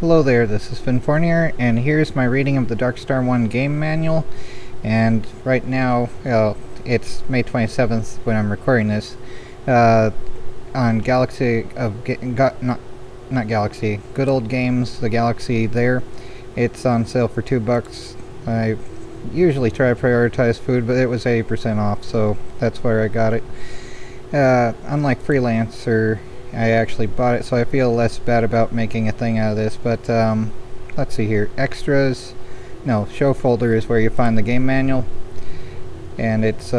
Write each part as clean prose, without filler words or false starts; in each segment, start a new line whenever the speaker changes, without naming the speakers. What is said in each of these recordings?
Hello there, this is Finn Fournier, and here's my reading of the DarkStar One game manual. And right now, it's May 27th when I'm recording this. On Galaxy of not Galaxy, Good Old Games, the Galaxy there. It's on sale for $2. I usually try to prioritize food, but it was 80% off, so that's where I got it. Unlike Freelancer, I actually bought it, so I feel less bad about making a thing out of this. But let's see here. Extras, no, show folder is where you find the game manual, and it's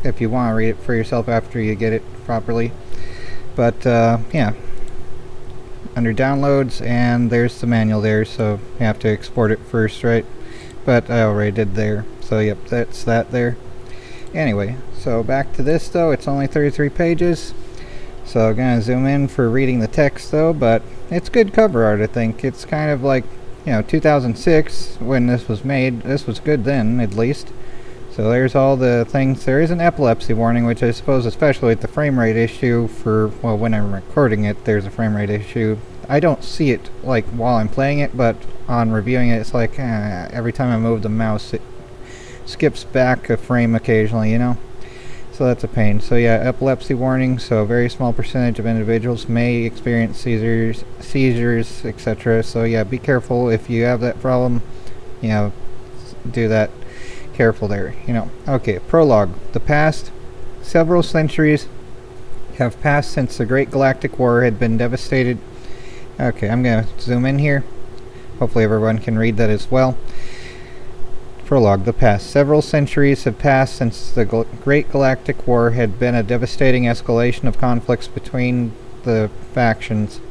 if you want to read it for yourself after you get it properly. But yeah, under downloads, and there's the manual there, so you have to export it first, right? But I already did there, so yep, that's that there. Anyway, so back to this though. It's only 33 pages. So I'm going to zoom in for reading the text though, but it's good cover art, I think. It's kind of like, 2006 when this was made. This was good then, at least. So there's all the things. There is an epilepsy warning, which I suppose, especially with the frame rate issue when I'm recording it, there's a frame rate issue. I don't see it, like, while I'm playing it, but on reviewing it, it's like, every time I move the mouse, it skips back a frame occasionally, So that's a pain. So yeah, epilepsy warning. So a very small percentage of individuals may experience seizures, etc. So yeah, be careful if you have that problem. Do that. Careful there. Okay, prologue. The past several centuries have passed since the Great Galactic War had been devastated. Okay, I'm gonna zoom in here. Hopefully everyone can read that as well. Prologue. The past several centuries have passed since the Great Galactic War had been a devastating escalation of conflicts between the factions.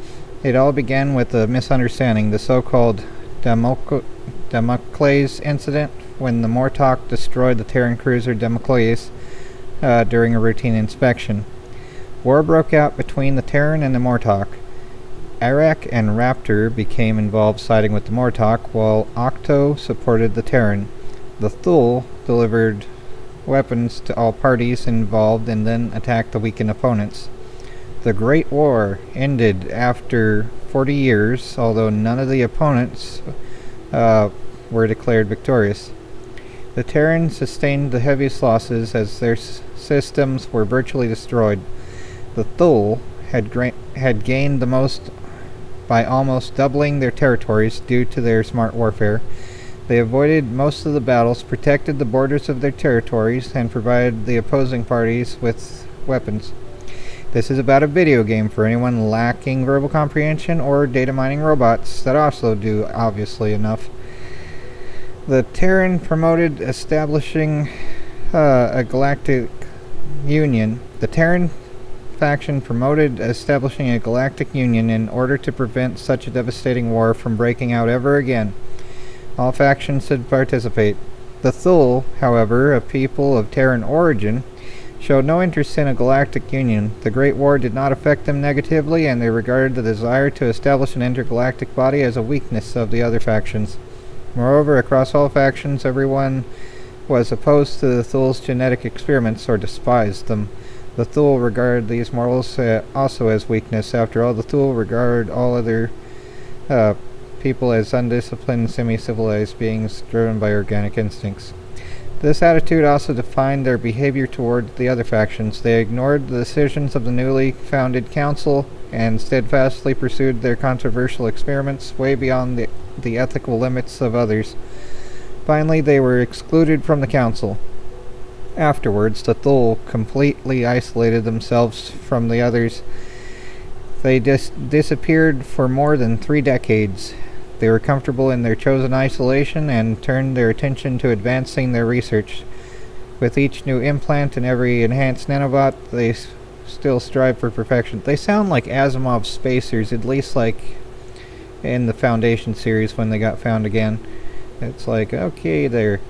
It all began with a misunderstanding, the so-called Damocles incident, when the Mortok destroyed the Terran cruiser Damocles during a routine inspection. War broke out between the Terran and the Mortok. Arak and Raptor became involved, siding with the Mortok, while Octo supported the Terran. The Thule delivered weapons to all parties involved and then attacked the weakened opponents. The Great War ended after 40 years, although none of the opponents were declared victorious. The Terrans sustained the heaviest losses as their systems were virtually destroyed. The Thule had gained the most by almost doubling their territories due to their smart warfare. They avoided most of the battles, protected the borders of their territories, and provided the opposing parties with weapons. This is about a video game for anyone lacking verbal comprehension or data mining robots that also do, obviously enough. The Terran promoted establishing a galactic union. The Terran faction promoted establishing a galactic union in order to prevent such a devastating war from breaking out ever again. All factions should participate. The Thule, however, a people of Terran origin, showed no interest in a galactic union. The Great War did not affect them negatively, and they regarded the desire to establish an intergalactic body as a weakness of the other factions. Moreover, across all factions, everyone was opposed to the Thule's genetic experiments or despised them. The Thule regarded these mortals also as weakness. After all, the Thule regard all other people as undisciplined, semi-civilized beings driven by organic instincts. This attitude also defined their behavior toward the other factions. They ignored the decisions of the newly founded council and steadfastly pursued their controversial experiments way beyond the ethical limits of others. Finally, they were excluded from the council. Afterwards, the Thule completely isolated themselves from the others. They disappeared for more than 3 decades. They were comfortable in their chosen isolation and turned their attention to advancing their research. With each new implant and every enhanced nanobot, they still strive for perfection. They sound like Asimov's spacers, at least like in the Foundation series when they got found again. It's like, okay, there.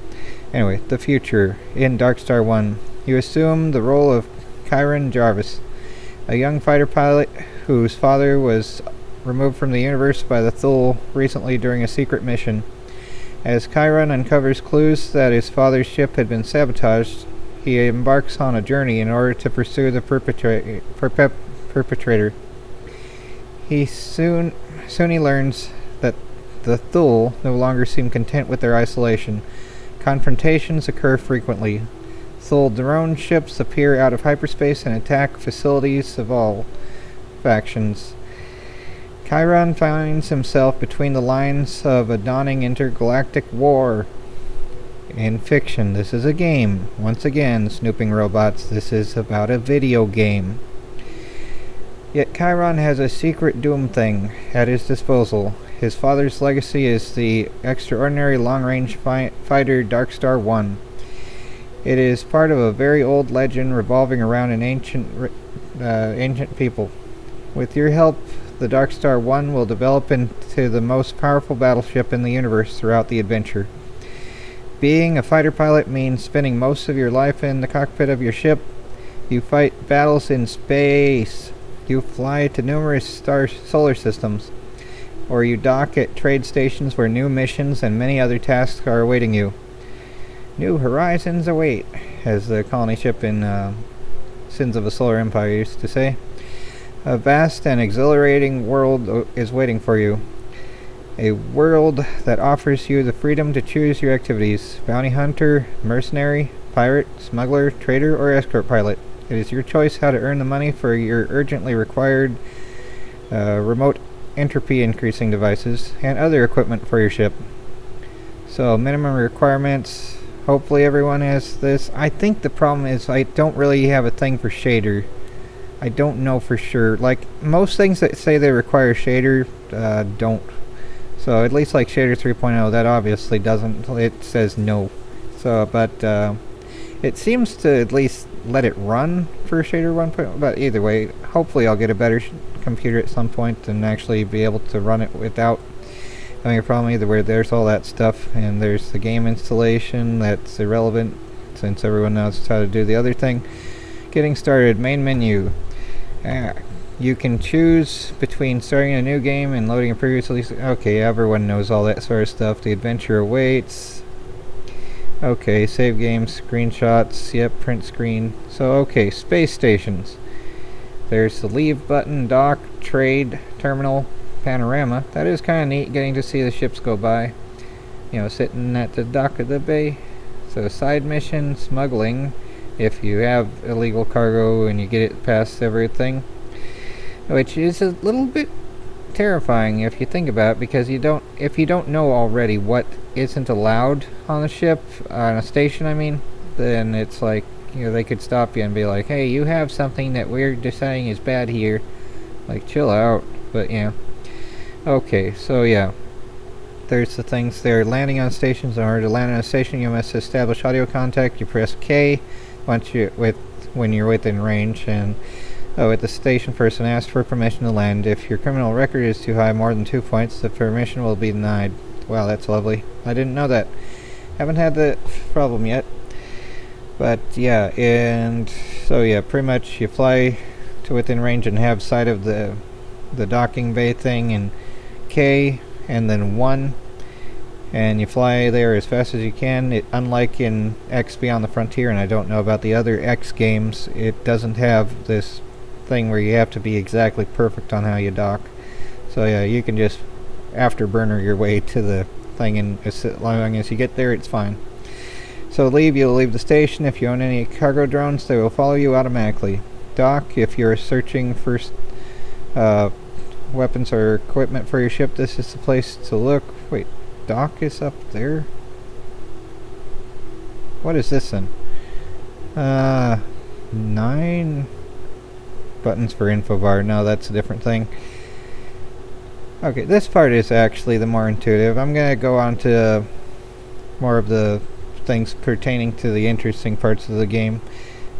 Anyway, the future. In DarkStar One, you assume the role of Kyron Jarvis, a young fighter pilot whose father was removed from the universe by the Thule recently during a secret mission. As Kyron uncovers clues that his father's ship had been sabotaged, he embarks on a journey in order to pursue the perpetrator. Soon he learns that the Thule no longer seem content with their isolation. Confrontations occur frequently. Thule drone ships appear out of hyperspace and attack facilities of all factions. Chiron finds himself between the lines of a dawning intergalactic war. In fiction, this is a game. Once again, snooping robots, this is about a video game. Yet Chiron has a secret doom thing at his disposal. His father's legacy is the extraordinary long-range fighter DarkStar One. It is part of a very old legend revolving around an ancient people. With your help, the DarkStar One will develop into the most powerful battleship in the universe throughout the adventure. Being a fighter pilot means spending most of your life in the cockpit of your ship. You fight battles in space. You fly to numerous solar systems, or you dock at trade stations where new missions and many other tasks are awaiting you. New horizons await, as the colony ship in Sins of a Solar Empire used to say. A vast and exhilarating world is waiting for you. A world that offers you the freedom to choose your activities: bounty hunter, mercenary, pirate, smuggler, trader, or escort pilot. It is your choice how to earn the money for your urgently required remote entropy increasing devices and other equipment for your ship. So, minimum requirements. Hopefully everyone has this. I think the problem is I don't really have a thing for shader. I don't know for sure. Like, most things that say they require shader don't. So, at least like Shader 3.0, that obviously doesn't. It says no. So, but it seems to at least let it run for Shader 1.0. But either way, hopefully I'll get a better computer at some point and actually be able to run it without having a problem. Either way, there's all that stuff, and there's the game installation that's irrelevant since everyone knows how to do the other thing. Getting started, main menu. You can choose between starting a new game and loading a previously... Okay, everyone knows all that sort of stuff. The adventure awaits. Okay, save games, screenshots, yep, print screen. So, okay, space stations. There's the leave button, dock, trade, terminal, panorama. That is kind of neat, getting to see the ships go by. You know, sitting at the dock of the bay. So, side mission, smuggling. If you have illegal cargo and you get it past everything. Which is a little bit terrifying if you think about it, because if you don't know already what isn't allowed on a ship, on a station I mean, then it's like, you know, they could stop you and be like, hey, you have something that we're deciding is bad here. Like, chill out. But yeah. Okay, so yeah. There's the things there. Landing on stations. In order to land on a station, you must establish audio contact. You press K when you're within range, and at the station person ask for permission to land. If your criminal record is too high, more than 2 points, the permission will be denied. Wow, that's lovely. I didn't know that. Haven't had that problem yet. But yeah, and so yeah, pretty much you fly to within range and have sight of the docking bay thing, and K, and then 1, and you fly there as fast as you can. Unlike in X Beyond the Frontier, and I don't know about the other X games, it doesn't have this thing where you have to be exactly perfect on how you dock. So yeah, you can just afterburner your way to the thing, and as long as you get there, it's fine. So you'll leave the station. If you own any cargo drones, they will follow you automatically. Dock, if you're searching for weapons or equipment for your ship, this is the place to look. Wait, dock is up there? What is this then? 9 buttons for info bar. No, that's a different thing. Okay, this part is actually the more intuitive. I'm gonna go on to more of the things pertaining to the interesting parts of the game.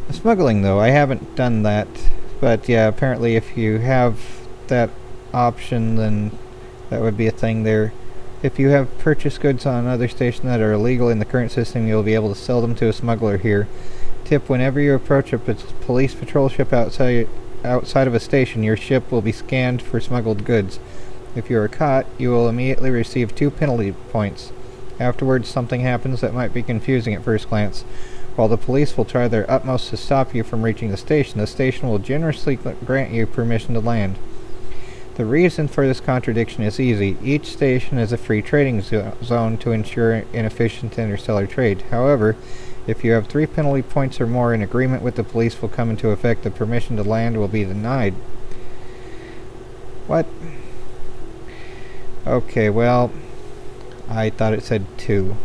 The smuggling, though, I haven't done that, but yeah, apparently if you have that option, then that would be a thing there. If you have purchased goods on another station that are illegal in the current system, you'll be able to sell them to a smuggler here. Tip: whenever you approach a police patrol ship outside of a station, your ship will be scanned for smuggled goods. If you are caught, you will immediately receive 2 penalty points. Afterwards, something happens that might be confusing at first glance. While the police will try their utmost to stop you from reaching the station will generously grant you permission to land. The reason for this contradiction is easy. Each station is a free trading zone to ensure inefficient interstellar trade. However, if you have 3 penalty points or more, an agreement with the police will come into effect. The permission to land will be denied. What? Okay, well, I thought it said 2.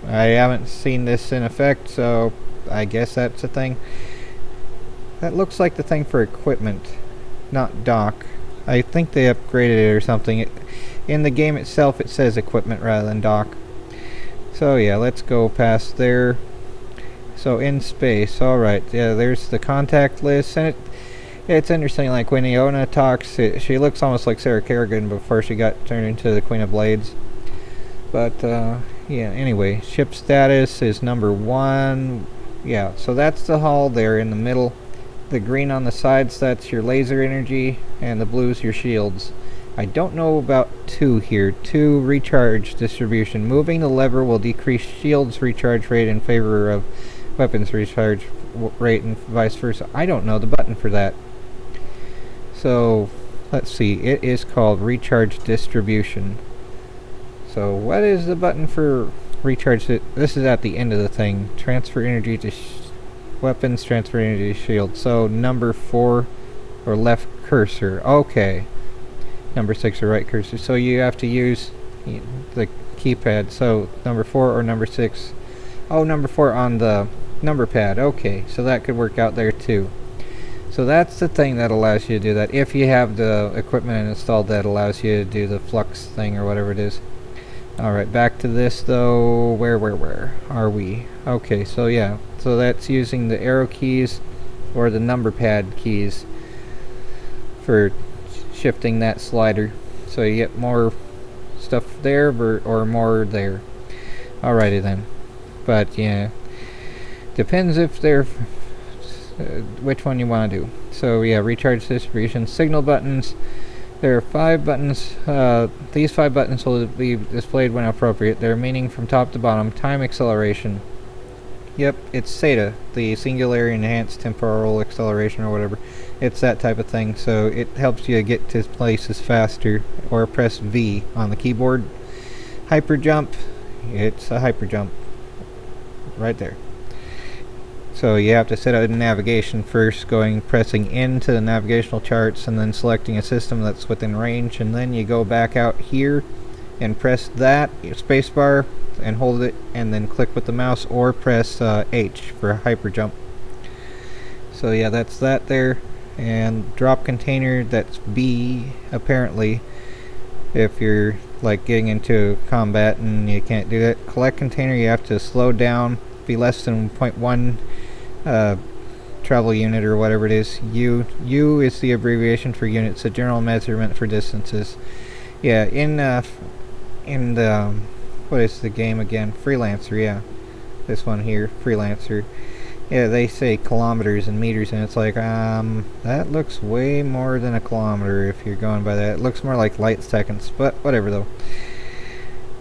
I haven't seen this in effect, so I guess that's a thing. That looks like the thing for equipment, not dock. I think they upgraded it or something. In the game itself it says equipment rather than dock. So yeah, let's go past there. So in space, alright, yeah, there's the contact list, and it's interesting, like when Iona talks, she looks almost like Sarah Kerrigan before she got turned into the Queen of Blades. But yeah, anyway, ship status is number 1. Yeah, so that's the hull there in the middle. The green on the sides, that's your laser energy, and the blue's your shields. I don't know about 2 here. 2, recharge distribution. Moving the lever will decrease shields recharge rate in favor of weapons recharge rate and vice versa. I don't know the button for that. So, let's see. It is called recharge distribution. So, what is the button for recharge? This is at the end of the thing. Transfer energy to weapons, transfer energy to shield. So number 4 or left cursor. Okay. Number 6 or right cursor. So you have to use the keypad. So number 4 or number 6. Oh, number 4 on the number pad. Okay. So that could work out there too. So that's the thing that allows you to do that. If you have the equipment installed that allows you to do the flux thing or whatever it is. Alright, back to this though. Where are we? Okay, so yeah. So that's using the arrow keys or the number pad keys for shifting that slider. So you get more stuff there or more there. Alrighty then. But yeah, depends if they're which one you want to do. So yeah, recharge distribution, signal buttons. There are 5 buttons. These 5 buttons will be displayed when appropriate. They're meaning from top to bottom. Time acceleration. Yep, it's SATA, the Singularity Enhanced Temporal Acceleration or whatever. It's that type of thing, so it helps you get to places faster. Or press V on the keyboard. Hyper jump. It's a hyper jump. Right there. So you have to set out navigation first, pressing into the navigational charts and then selecting a system that's within range, and then you go back out here and press that spacebar and hold it and then click with the mouse or press H for hyper jump. So yeah, that's that there. And drop container, that's B apparently if you're like getting into combat and you can't do that. Collect container, you have to slow down, be less than 0.1 travel unit or whatever it is. U is the abbreviation for units, a general measurement for distances. Yeah, in the what is the game again? Freelancer, yeah. This one here, Freelancer. Yeah, they say kilometers and meters, and it's like, that looks way more than a kilometer if you're going by that. It looks more like light seconds, but whatever though.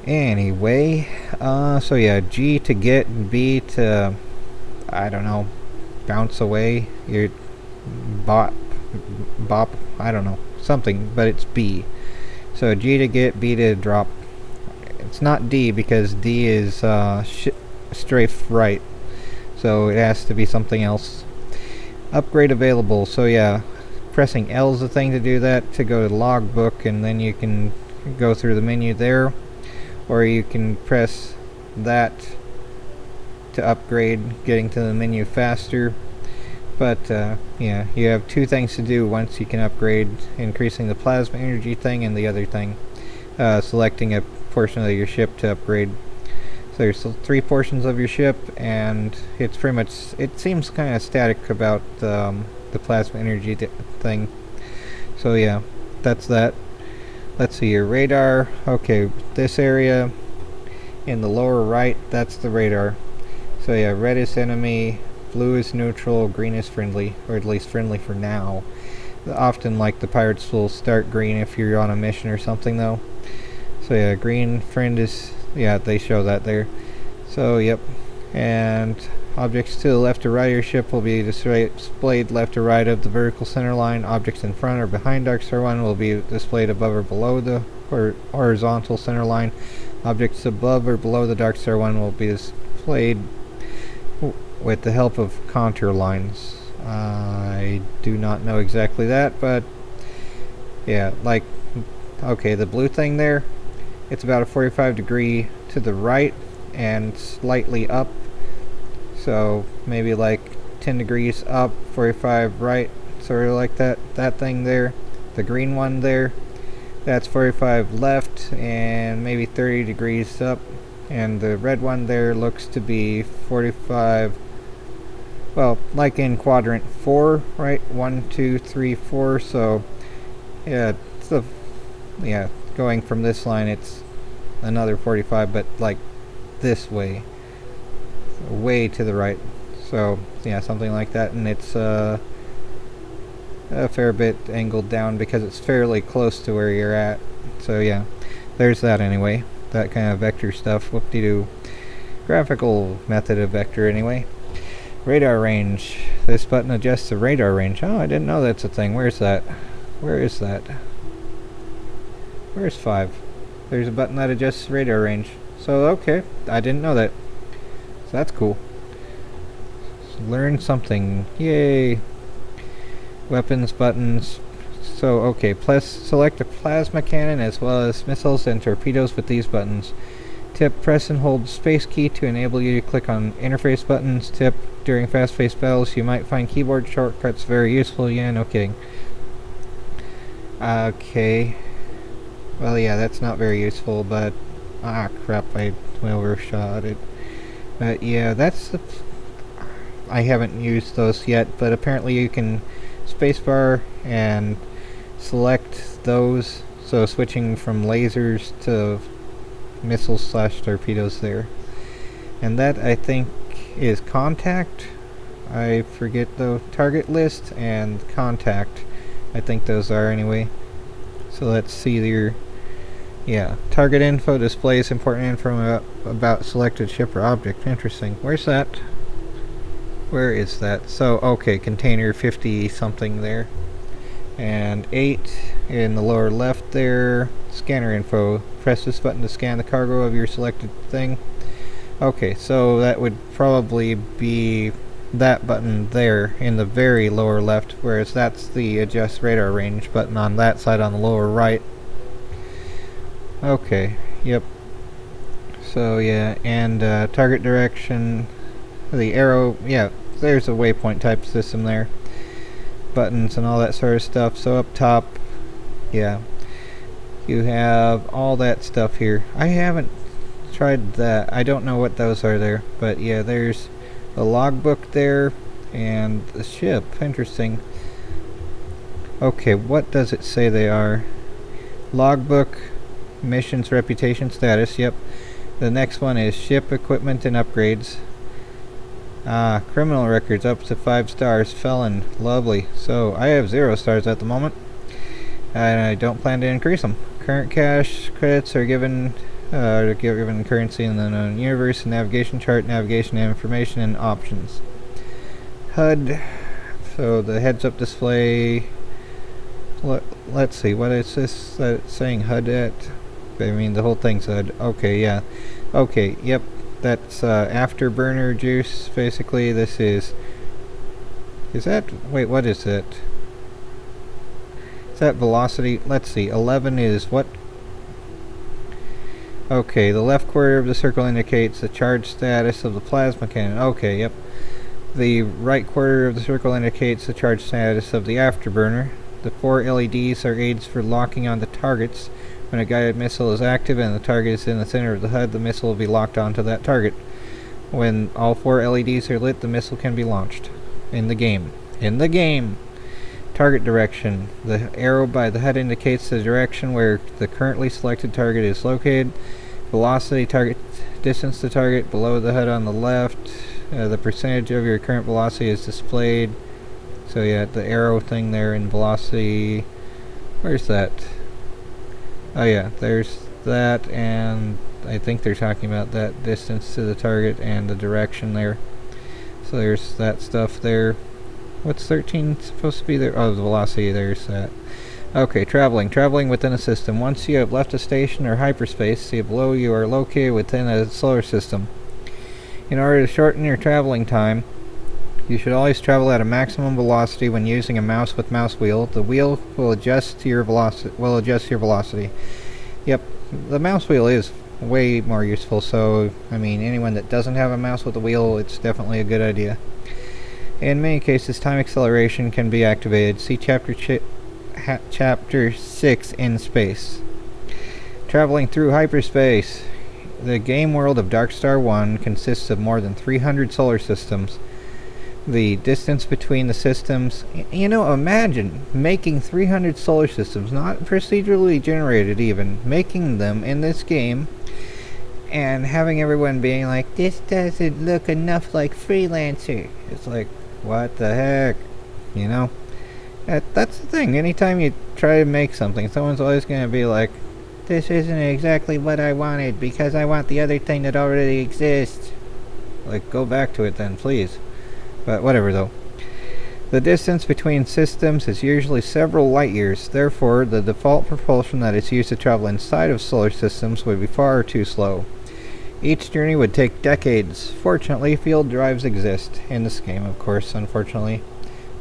Anyway, so yeah, G to get, B to, I don't know, bounce away, your bop, I don't know, something, but it's B. So G to get, B to drop. It's not D because D is strafe right, so it has to be something else. Upgrade available, so yeah, pressing L is the thing to do that, to go to the logbook, and then you can go through the menu there, or you can press that to upgrade, getting to the menu faster. But yeah, you have 2 things to do once you can upgrade: increasing the plasma energy thing and the other thing, selecting a portion of your ship to upgrade. So there's 3 portions of your ship, and it's pretty much, it seems kind of static about the plasma energy thing. So yeah, that's that. Let's see your radar. Okay, this area in the lower right, that's the radar. So yeah, red is enemy, blue is neutral, green is friendly, or at least friendly for now. Often, like, the pirates will start green if you're on a mission or something though. So yeah, green friend is, yeah, they show that there. So yep, and Objects to the left or right of your ship will be displayed left or right of the vertical center line. Objects in front or behind DarkStar One will be displayed above or below the horizontal center line. Objects above or below the DarkStar One will be displayed with the help of contour lines. I do not know exactly that, but yeah, like, okay, the blue thing there, it's about a 45 degree to the right and slightly up. So maybe like 10 degrees up, 45 right, sort of like that. That thing there, the green one there, that's 45 left and maybe 30 degrees up. And the red one there looks to be 45, well, like in quadrant 4, right? 1, 2, 3, 4. So yeah, yeah, going from this line, it's another 45, but like this way. Way to the right. So yeah, something like that, and it's a fair bit angled down because it's fairly close to where you're at. So yeah, there's that anyway. That kind of vector stuff. Whoop-de-doo. Graphical method of vector anyway. Radar range. This button adjusts the radar range. Oh, I didn't know that's a thing. Where's that? Where is that? Where's 5? There's a button that adjusts radar range. So okay, I didn't know that. That's cool. Learn something. Yay. Weapons buttons. So, okay. Select a plasma cannon as well as missiles and torpedoes with these buttons. Tip, press and hold space key to enable you to click on interface buttons. Tip, during fast-paced battles you might find keyboard shortcuts very useful. Yeah, no kidding. Okay. Well, yeah, that's not very useful, but... ah, crap, I overshot it. But yeah, I haven't used those yet, but apparently you can spacebar and select those, so switching from lasers to missiles / torpedoes there. And that, I think, is contact. I forget the target list and contact. I think those are anyway. So let's see your... yeah, target info displays important info about selected ship or object. Interesting. Where's that? Where is that? So, okay, container 50 something there. And 8 in the lower left there. Scanner info. Press this button to scan the cargo of your selected thing. Okay, so that would probably be that button there in the very lower left, whereas that's the adjust radar range button on that side on the lower right. Okay, yep. So yeah, and target direction, the arrow, yeah, there's a waypoint type system there. Buttons and all that sort of stuff. So up top, yeah, you have all that stuff here. I haven't tried that. I don't know what those are there, but yeah, there's the logbook there and the ship. Interesting. Okay, what does it say they are? Logbook, missions, reputation, status. Yep. The next one is ship equipment and upgrades. Criminal records up to 5 stars. Felon. Lovely. So I have 0 stars at the moment, and I don't plan to increase them. Current cash credits are given currency in the known universe. Navigation chart, navigation information, and options. HUD. So the heads-up display. Let's see. What is this that it's saying HUD at? I mean, the whole thing's HUD. Okay, yeah. Okay, yep. That's afterburner juice, basically. This is that, wait, what is it? Is that velocity? Let's see, 11 is what? Okay, the left quarter of the circle indicates the charge status of the plasma cannon. Okay, yep. The right quarter of the circle indicates the charge status of the afterburner. The 4 LEDs are aids for locking onto targets. When a guided missile is active and the target is in the center of the HUD, the missile will be locked onto that target. When all 4 LEDs are lit, the missile can be launched. In the game. In the game! Target direction. The arrow by the HUD indicates the direction where the currently selected target is located. Velocity, target distance to target, below the HUD on the left. The percentage of your current velocity is displayed. So yeah, the arrow thing there in velocity. Where's that? Oh yeah, there's that, and I think they're talking about that distance to the target and the direction there. So there's that stuff there. What's 13 supposed to be there? Oh, the velocity, there's that. Okay, traveling. Traveling within a system. Once you have left a station or hyperspace, see below you are located within a solar system. In order to shorten your traveling time, you should always travel at a maximum velocity when using a mouse with mouse wheel. The wheel will adjust your velocity. Yep, the mouse wheel is way more useful, so I mean anyone that doesn't have a mouse with a wheel, it's definitely a good idea. In many cases, time acceleration can be activated. See Chapter 6 in Space. Traveling through hyperspace. The game world of DarkStar One consists of more than 300 solar systems. The distance between the systems... imagine making 300 solar systems, not procedurally generated even, making them in this game, and having everyone being like, this doesn't look enough like Freelancer. It's like, what the heck? That's the thing. Anytime you try to make something, someone's always going to be like, this isn't exactly what I wanted because I want the other thing that already exists. Like, go back to it then, please. But whatever, though. The distance between systems is usually several light years. Therefore, the default propulsion that is used to travel inside of solar systems would be far too slow. Each journey would take decades. Fortunately, field drives exist in this game, of course, unfortunately.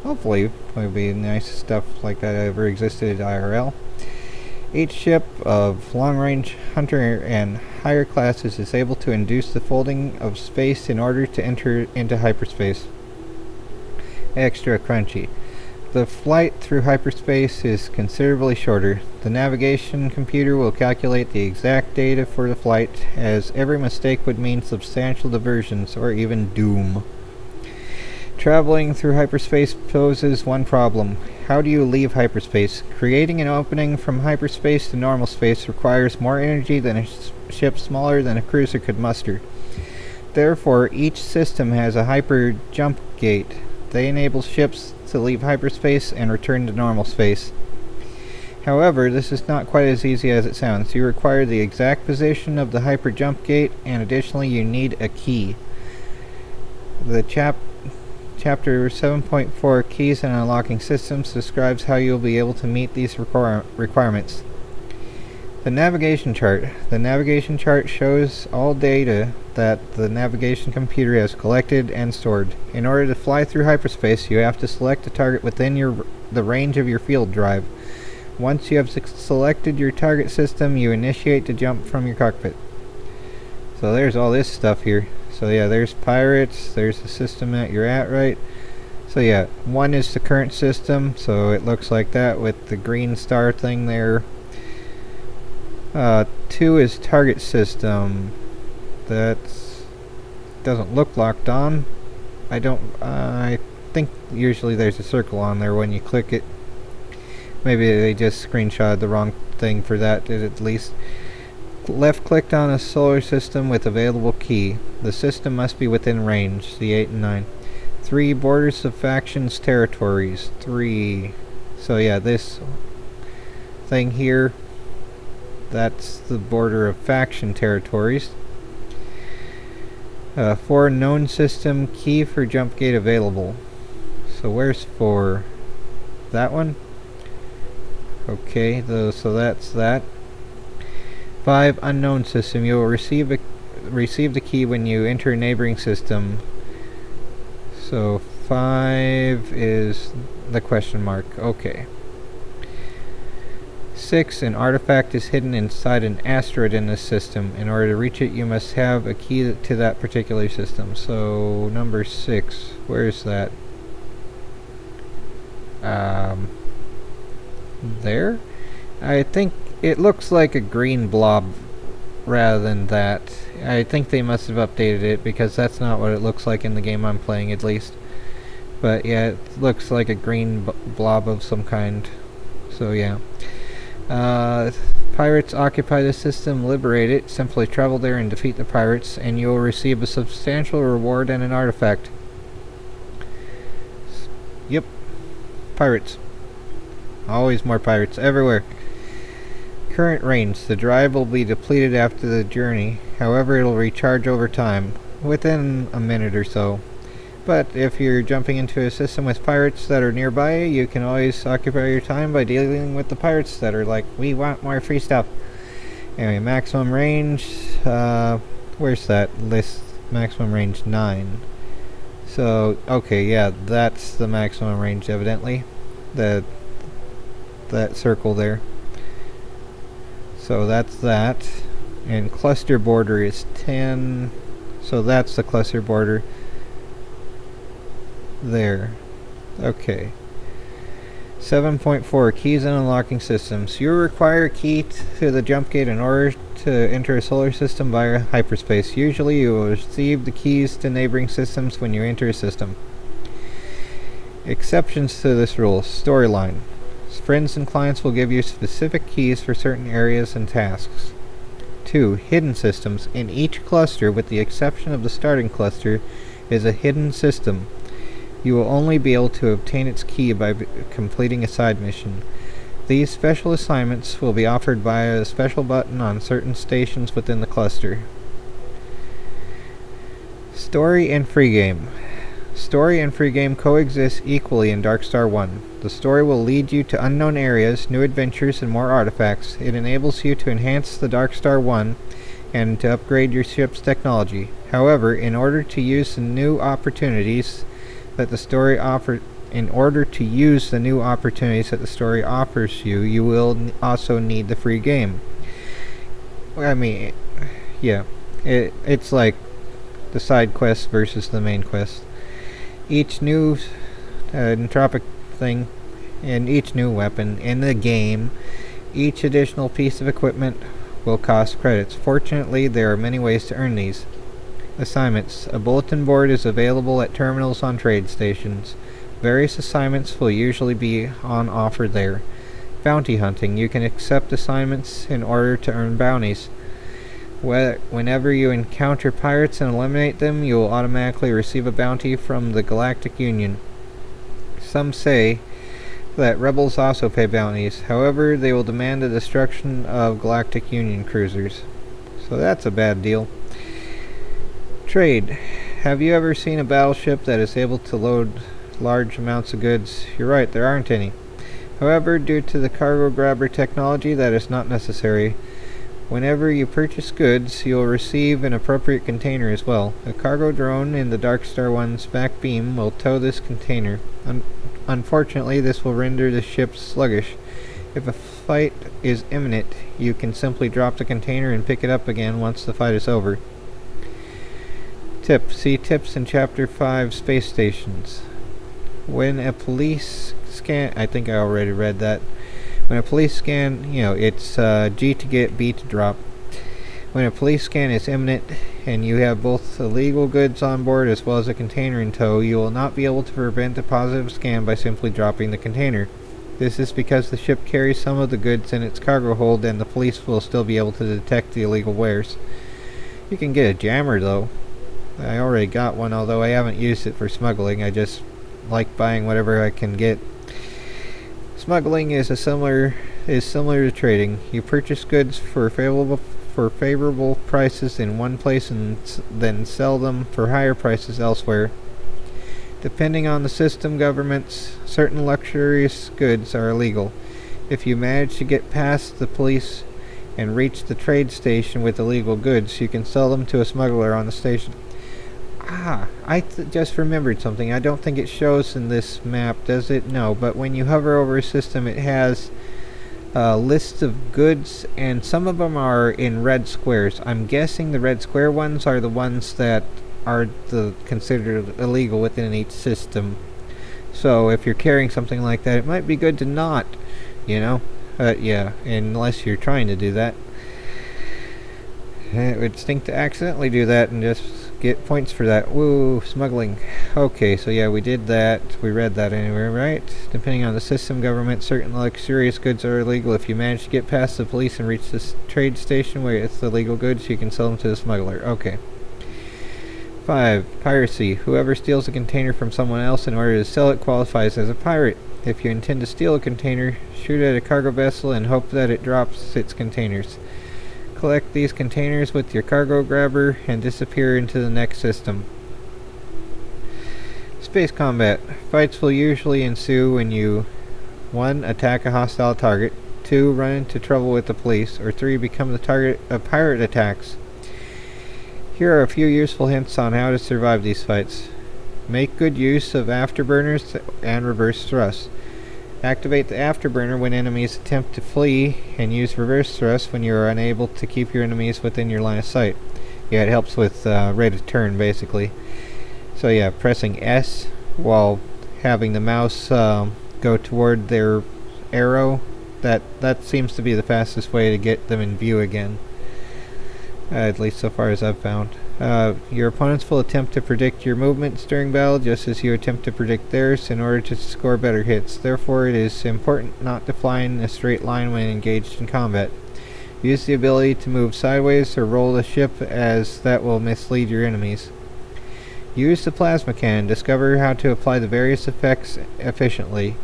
Hopefully, it would be nice stuff like that ever existed at IRL. Each ship of long-range hunter and higher classes is able to induce the folding of space in order to enter into hyperspace. Extra crunchy. The flight through hyperspace is considerably shorter. The navigation computer will calculate the exact data for the flight, as every mistake would mean substantial diversions or even doom. Traveling through hyperspace poses one problem. How do you leave hyperspace? Creating an opening from hyperspace to normal space requires more energy than a ship smaller than a cruiser could muster. Therefore, each system has a hyper jump gate. They enable ships to leave hyperspace and return to normal space. However, this is not quite as easy as it sounds. You require the exact position of the hyper jump gate, and additionally you need a key. The Chapter 7.4 Keys and Unlocking Systems describes how you'll be able to meet these requirements. The navigation chart. The navigation chart shows all data that the navigation computer has collected and stored. In order to fly through hyperspace, you have to select a target within the range of your field drive. Once you have selected your target system, you initiate the jump from your cockpit. So there's all this stuff here. So yeah, there's pirates, there's the system that you're at, right? So yeah, 1 is the current system, so it looks like that with the green star thing there. 2 is target system. That doesn't look locked on. I think usually there's a circle on there when you click it. Maybe they just screenshotted the wrong thing for that, at least. Left clicked on a solar system with available key. The system must be within range, the 8 and 9. 3 borders of factions territories. 3. So yeah, this thing here, that's the border of faction territories. 4 known system key for jump gate available. So where's 4? That one? Okay, so that's that. 5 unknown system. You will receive the key when you enter a neighboring system. So 5 is the question mark. Okay. 6, an artifact is hidden inside an asteroid in this system. In order to reach it, you must have a key to that particular system. So number 6, where is that? There? I think it looks like a green blob rather than that. I think they must have updated it because that's not what it looks like in the game I'm playing, at least. But yeah, it looks like a green blob of some kind. So yeah. Pirates occupy the system, liberate it. Simply travel there and defeat the pirates, and you will receive a substantial reward and an artifact. Yep. Pirates. Always more pirates everywhere. Current range. The drive will be depleted after the journey. However, it will recharge over time, within a minute or so. But if you're jumping into a system with pirates that are nearby, you can always occupy your time by dealing with the pirates that are like, we want more free stuff. Anyway, maximum range, where's that list? Maximum range 9. So, okay, yeah, that's the maximum range, evidently. That circle there. So that's that. And cluster border is 10. So that's the cluster border. There. Okay. 7.4 Keys and unlocking systems. You require a key to the jump gate in order to enter a solar system via hyperspace. Usually you will receive the keys to neighboring systems when you enter a system. Exceptions to this rule. Storyline. Friends and clients will give you specific keys for certain areas and tasks. 2. Hidden systems. In each cluster, with the exception of the starting cluster, is a hidden system. You will only be able to obtain its key by completing a side mission. These special assignments will be offered via a special button on certain stations within the cluster. Story and free game. Story and free game coexist equally in DarkStar One. The story will lead you to unknown areas, new adventures, and more artifacts. It enables you to enhance the DarkStar One and to upgrade your ship's technology. However, in order to use the new opportunities that the story offers you, you will also need the free game. I mean, yeah, it's like the side quest versus the main quest. Each new entropic thing and each new weapon in the game, each additional piece of equipment will cost credits. Fortunately, there are many ways to earn these. Assignments. A bulletin board is available at terminals on trade stations. Various assignments will usually be on offer there. Bounty hunting. You can accept assignments in order to earn bounties. Whenever you encounter pirates and eliminate them, you will automatically receive a bounty from the Galactic Union. Some say that rebels also pay bounties. However, they will demand the destruction of Galactic Union cruisers. So that's a bad deal. Trade. Have you ever seen a battleship that is able to load large amounts of goods? You're right, there aren't any. However, due to the cargo grabber technology, that is not necessary. Whenever you purchase goods, you will receive an appropriate container as well. A cargo drone in the DarkStar One's back beam will tow this container. Unfortunately, this will render the ship sluggish. If a fight is imminent, you can simply drop the container and pick it up again once the fight is over. Tip. See tips in Chapter 5, Space Stations. When a police scan... I think I already read that. When a police scan, it's G to get, B to drop. When a police scan is imminent and you have both illegal goods on board as well as a container in tow, you will not be able to prevent a positive scan by simply dropping the container. This is because the ship carries some of the goods in its cargo hold and the police will still be able to detect the illegal wares. You can get a jammer though. I already got one, although I haven't used it for smuggling. I just like buying whatever I can get. Smuggling is similar to trading. You purchase goods for favorable prices in one place and then sell them for higher prices elsewhere. Depending on the system governments, certain luxurious goods are illegal. If you manage to get past the police and reach the trade station with illegal goods, you can sell them to a smuggler on the station. I just remembered something. I don't think it shows in this map, does it? No, but when you hover over a system, it has a list of goods, and some of them are in red squares. I'm guessing the red square ones are the ones that are considered illegal within each system. So if you're carrying something like that, it might be good to not, yeah, unless you're trying to do that. It would stink to accidentally do that and just get points for that. Woo, smuggling. Okay, so yeah, we did that. We read that anyway, right? Depending on the system government, certain luxurious goods are illegal. If you manage to get past the police and reach this trade station where it's the legal goods, you can sell them to the smuggler. Okay. 5. Piracy. Whoever steals a container from someone else in order to sell it qualifies as a pirate. If you intend to steal a container, shoot at a cargo vessel and hope that it drops its containers. Collect these containers with your cargo grabber and disappear into the next system. Space combat. Fights will usually ensue when you 1. Attack a hostile target, 2. Run into trouble with the police, or 3. Become the target of pirate attacks. Here are a few useful hints on how to survive these fights. Make good use of afterburners and reverse thrust. Activate the afterburner when enemies attempt to flee, and use reverse thrust when you are unable to keep your enemies within your line of sight. Yeah, it helps with rate of turn, basically. So yeah, pressing S while having the mouse go toward their arrow, that seems to be the fastest way to get them in view again. At least so far as I've found. Your opponents will attempt to predict your movements during battle just as you attempt to predict theirs in order to score better hits. Therefore, it is important not to fly in a straight line when engaged in combat. Use the ability to move sideways or roll the ship, as that will mislead your enemies. Use the plasma cannon. Discover how to apply the various effects efficiently.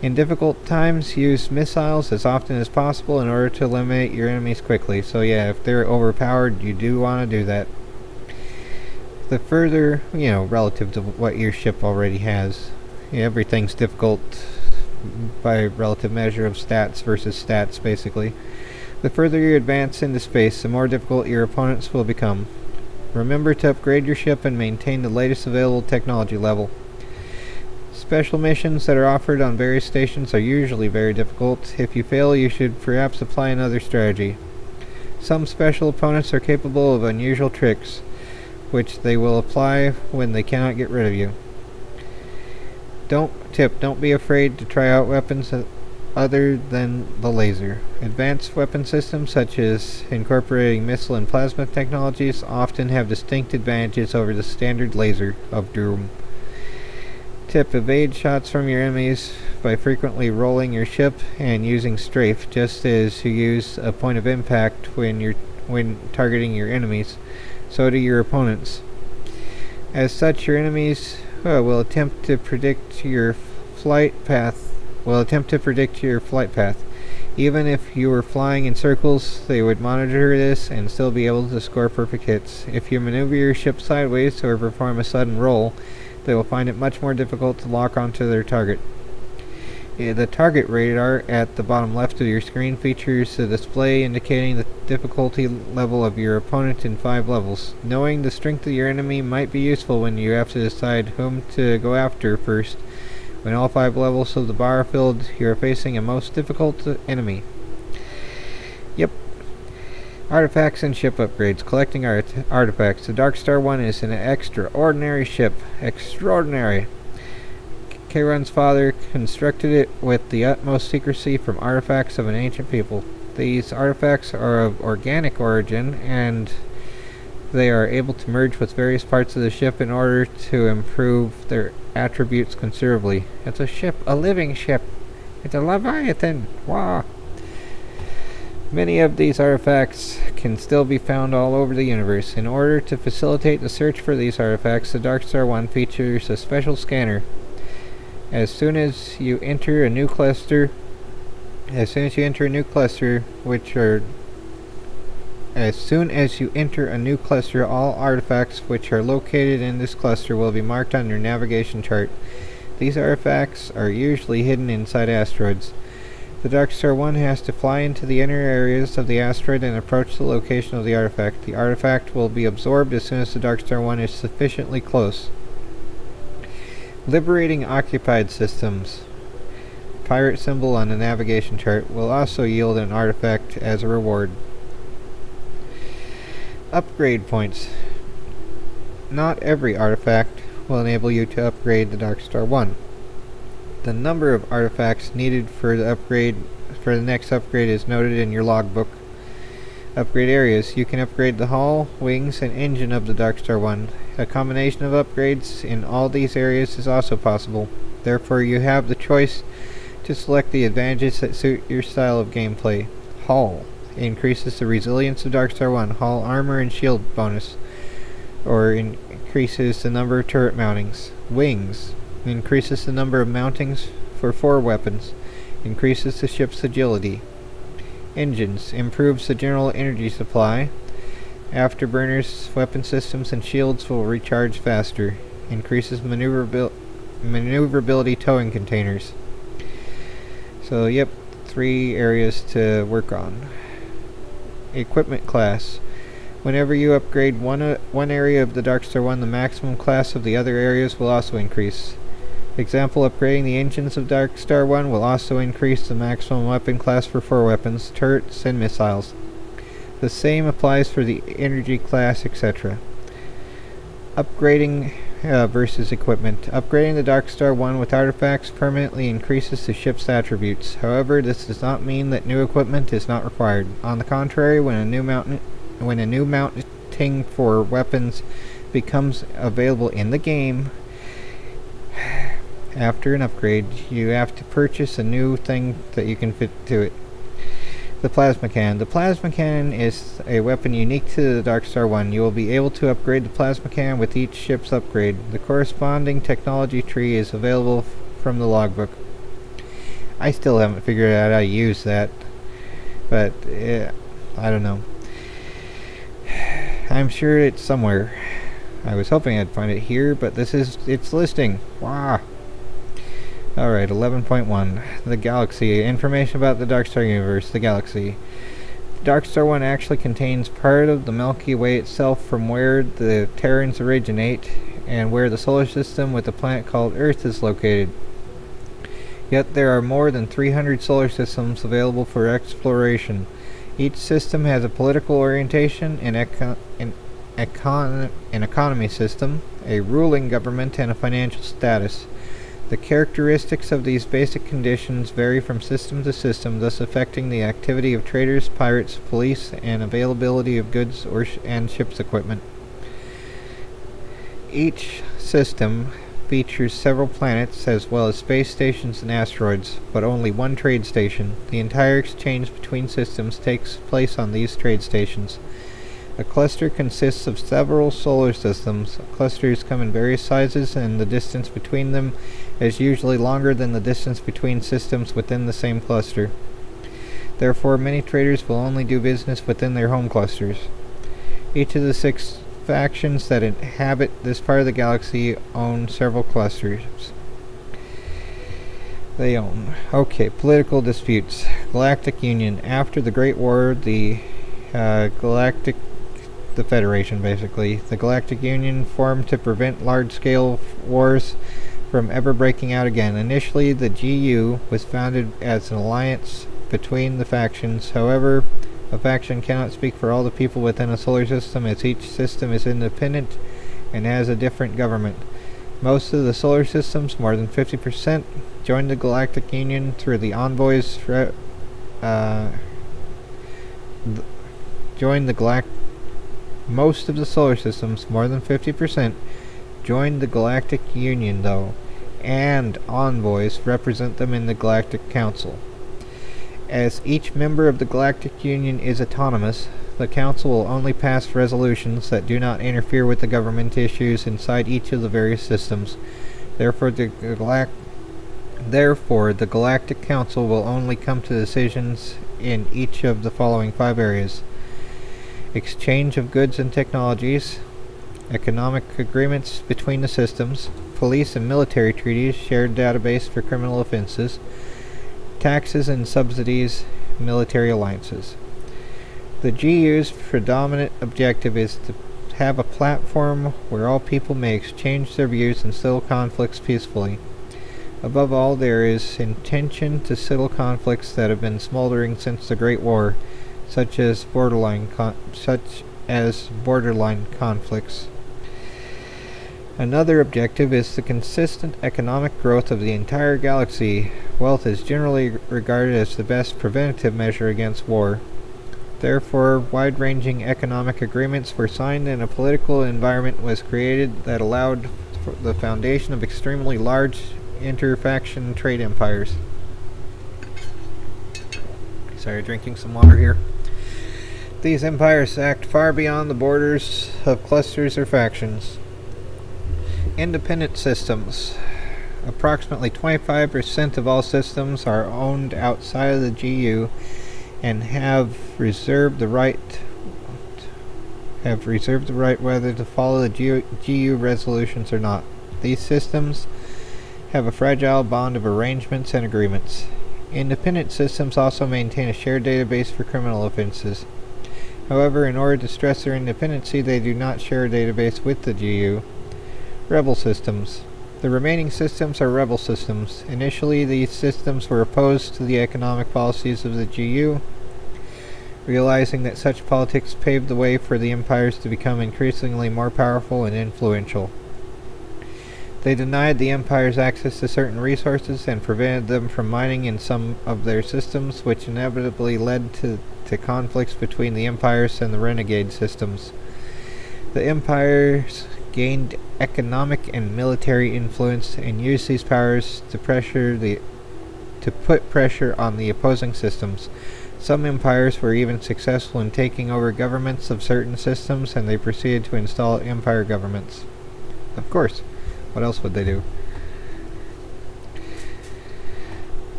In difficult times, use missiles as often as possible in order to eliminate your enemies quickly. So yeah, if they're overpowered, you do want to do that. The further, relative to what your ship already has. Everything's difficult by relative measure of stats versus stats, basically. The further you advance into space, the more difficult your opponents will become. Remember to upgrade your ship and maintain the latest available technology level. Special missions that are offered on various stations are usually very difficult. If you fail, you should perhaps apply another strategy. Some special opponents are capable of unusual tricks, which they will apply when they cannot get rid of you. Don't be afraid to try out weapons other than the laser. Advanced weapon systems, such as incorporating missile and plasma technologies, often have distinct advantages over the standard laser of doom. Evade shots from your enemies by frequently rolling your ship and using strafe, just as you use a point of impact when targeting your enemies. So do your opponents. As such, your enemies will attempt to predict your flight path. Even if you were flying in circles, they would monitor this and still be able to score perfect hits. If you maneuver your ship sideways or perform a sudden roll, they will find it much more difficult to lock onto their target. The target radar at the bottom left of your screen features a display indicating the difficulty level of your opponent in 5 levels. Knowing the strength of your enemy might be useful when you have to decide whom to go after first. When all 5 levels of the bar are filled, you are facing a most difficult enemy. Yep. Artifacts and ship upgrades. Collecting artifacts. The DarkStar One is an extraordinary ship. Extraordinary. Kayron's father constructed it with the utmost secrecy from artifacts of an ancient people. These artifacts are of organic origin, and they are able to merge with various parts of the ship in order to improve their attributes considerably. It's a ship, a living ship. It's a Leviathan. Wow. Many of these artifacts can still be found all over the universe. In order to facilitate the search for these artifacts, the DarkStar One features a special scanner. As soon as you enter a new cluster, all artifacts which are located in this cluster will be marked on your navigation chart. These artifacts are usually hidden inside asteroids. The DarkStar One has to fly into the inner areas of the asteroid and approach the location of the artifact. The artifact will be absorbed as soon as the DarkStar One is sufficiently close. Liberating occupied systems. Pirate symbol on the navigation chart will also yield an artifact as a reward. Upgrade points. Not every artifact will enable you to upgrade the DarkStar One. The number of artifacts needed for the next upgrade is noted in your logbook. Upgrade areas. You can upgrade the hull, wings, and engine of the DarkStar One. A combination of upgrades in all these areas is also possible. Therefore, you have the choice to select the advantages that suit your style of gameplay. Hull increases the resilience of DarkStar One. Hull armor and shield bonus, or increases the number of turret mountings. Wings increases the number of mountings for 4 weapons. Increases the ship's agility. Engines improves the general energy supply. Afterburners, weapon systems, and shields will recharge faster. increases maneuverability towing containers. So, yep, 3 areas to work on. Equipment class. Whenever you upgrade one area of the DarkStar One, the maximum class of the other areas will also increase. Example, upgrading the engines of DarkStar One will also increase the maximum weapon class for 4 weapons, turrets, and missiles. The same applies for the energy class, etc. Upgrading versus equipment. Upgrading the DarkStar One with artifacts permanently increases the ship's attributes. However, this does not mean that new equipment is not required. On the contrary, when a new mounting for weapons becomes available in the game, after an upgrade, you have to purchase a new thing that you can fit to it. The Plasma Cannon. The Plasma Cannon is a weapon unique to the DarkStar One. You will be able to upgrade the Plasma Cannon with each ship's upgrade. The corresponding technology tree is available from the logbook. I still haven't figured out how to use that, but I don't know. I'm sure it's somewhere. I was hoping I'd find it here, but this is its listing. Wow. Alright, 11.1. The Galaxy. Information about the DarkStar universe. The Galaxy. DarkStar One actually contains part of the Milky Way itself, from where the Terrans originate, and where the solar system with a planet called Earth is located. Yet there are more than 300 solar systems available for exploration. Each system has a political orientation, an economy system, a ruling government, and a financial status. The characteristics of these basic conditions vary from system to system, thus affecting the activity of traders, pirates, police, and availability of goods and ship's equipment. Each system features several planets as well as space stations and asteroids, but only one trade station. The entire exchange between systems takes place on these trade stations. A cluster consists of several solar systems. Clusters come in various sizes, and the distance between them is usually longer than the distance between systems within the same cluster. Therefore, many traders will only do business within their home clusters. Each of the 6 factions that inhabit this part of the galaxy own several clusters. They own. Okay, political disputes. Galactic Union. After the Great War, the Federation, basically. The Galactic Union formed to prevent large-scale wars from ever breaking out again. Initially, the GU was founded as an alliance between the factions. However, a faction cannot speak for all the people within a solar system, as each system is independent and has a different government. Most of the solar systems, more than 50%, joined the Galactic Union through the envoys. Most of the solar systems, more than 50%, joined the Galactic Union, though, and envoys represent them in the Galactic Council. As each member of the Galactic Union is autonomous, the Council will only pass resolutions that do not interfere with the government issues inside each of the various systems. Therefore, the Galactic Council will only come to decisions in each of the following 5 areas: exchange of goods and technologies, economic agreements between the systems, police and military treaties, shared database for criminal offenses, taxes and subsidies, military alliances. The GU's predominant objective is to have a platform where all people may exchange their views and settle conflicts peacefully. Above all, there is intention to settle conflicts that have been smoldering since the Great War, such as borderline conflicts. Another objective is the consistent economic growth of the entire galaxy. Wealth is generally regarded as the best preventative measure against war. Therefore, wide-ranging economic agreements were signed and a political environment was created that allowed for the foundation of extremely large inter-faction trade empires. Sorry, drinking some water here. These empires act far beyond the borders of clusters or factions. Independent systems. Approximately 25% of all systems are owned outside of the GU and have reserved the right whether to follow the GU resolutions or not. These systems have a fragile bond of arrangements and agreements. Independent systems also maintain a shared database for criminal offenses. However, in order to stress their independency, they do not share a database with the GU. Rebel systems. The remaining systems are rebel systems. Initially, these systems were opposed to the economic policies of the GU, realizing that such politics paved the way for the empires to become increasingly more powerful and influential. They denied the empires access to certain resources and prevented them from mining in some of their systems, which inevitably led to conflicts between the empires and the renegade systems. The empires gained economic and military influence and used these powers to put pressure on the opposing systems. Some empires were even successful in taking over governments of certain systems, and they proceeded to install empire governments. Of course, what else would they do?